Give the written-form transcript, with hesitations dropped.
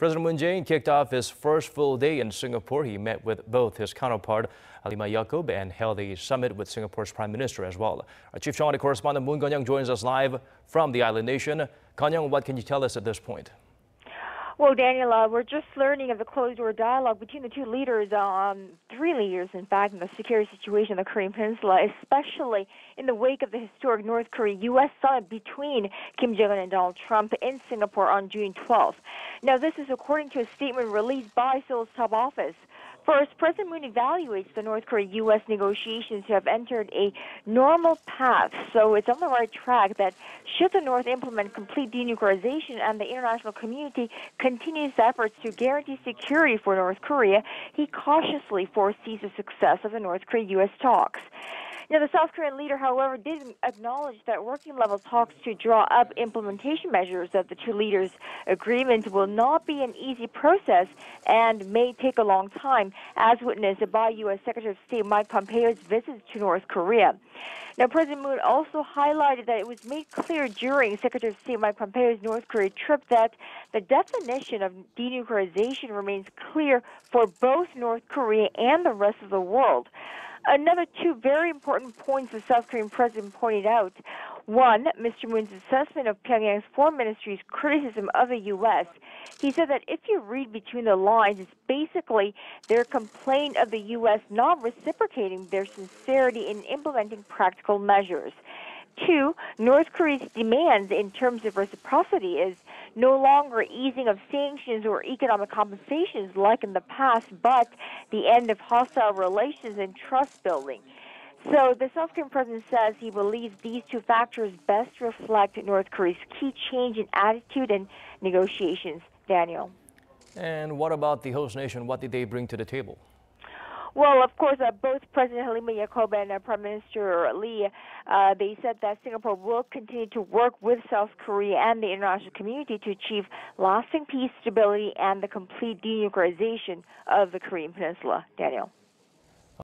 President Moon Jae-in kicked off his first full day in Singapore. He met with both his counterpart, Halimah Yacob, and held a summit with Singapore's Prime Minister as well. Our Chief Cheongwadae correspondent Moon Connyoung joins us live from the island nation. Connyoung, what can you tell us at this point? Well, Daniel, we're just learning of the closed-door dialogue between the two leaders, three leaders, in fact, in the security situation in the Korean Peninsula, especially in the wake of the historic North Korea-U.S. summit between Kim Jong-un and Donald Trump in Singapore on June 12th. Now, this is according to a statement released by Seoul's top office. First, President Moon evaluates the North Korea-U.S. negotiations to have entered a normal path, so it's on the right track that should the North implement complete denuclearization and the international community continues efforts to guarantee security for North Korea, he cautiously foresees the success of the North Korea-U.S. talks. Now, the South Korean leader, however, did acknowledge that working-level talks to draw up implementation measures of the two leaders' agreement will not be an easy process and may take a long time, as witnessed by U.S. Secretary of State Mike Pompeo's visits to North Korea. Now, President Moon also highlighted that it was made clear during Secretary of State Mike Pompeo's North Korea trip that the definition of denuclearization remains clear for both North Korea and the rest of the world. Another two very important points the South Korean president pointed out. One, Mr. Moon's assessment of Pyongyang's foreign ministry's criticism of the U.S. He said that if you read between the lines, it's basically their complaint of the U.S. not reciprocating their sincerity in implementing practical measures. Two, North Korea's demands in terms of reciprocity is no longer easing of sanctions or economic compensations like in the past, but the end of hostile relations and trust building. So the South Korean president says he believes these two factors best reflect North Korea's key change in attitude and negotiations. Daniel. And what about the host nation? What did they bring to the table? Well, of course, both President Halimah Yacob and Prime Minister Lee, they said that Singapore will continue to work with South Korea and the international community to achieve lasting peace, stability, and the complete denuclearization of the Korean Peninsula. Daniel.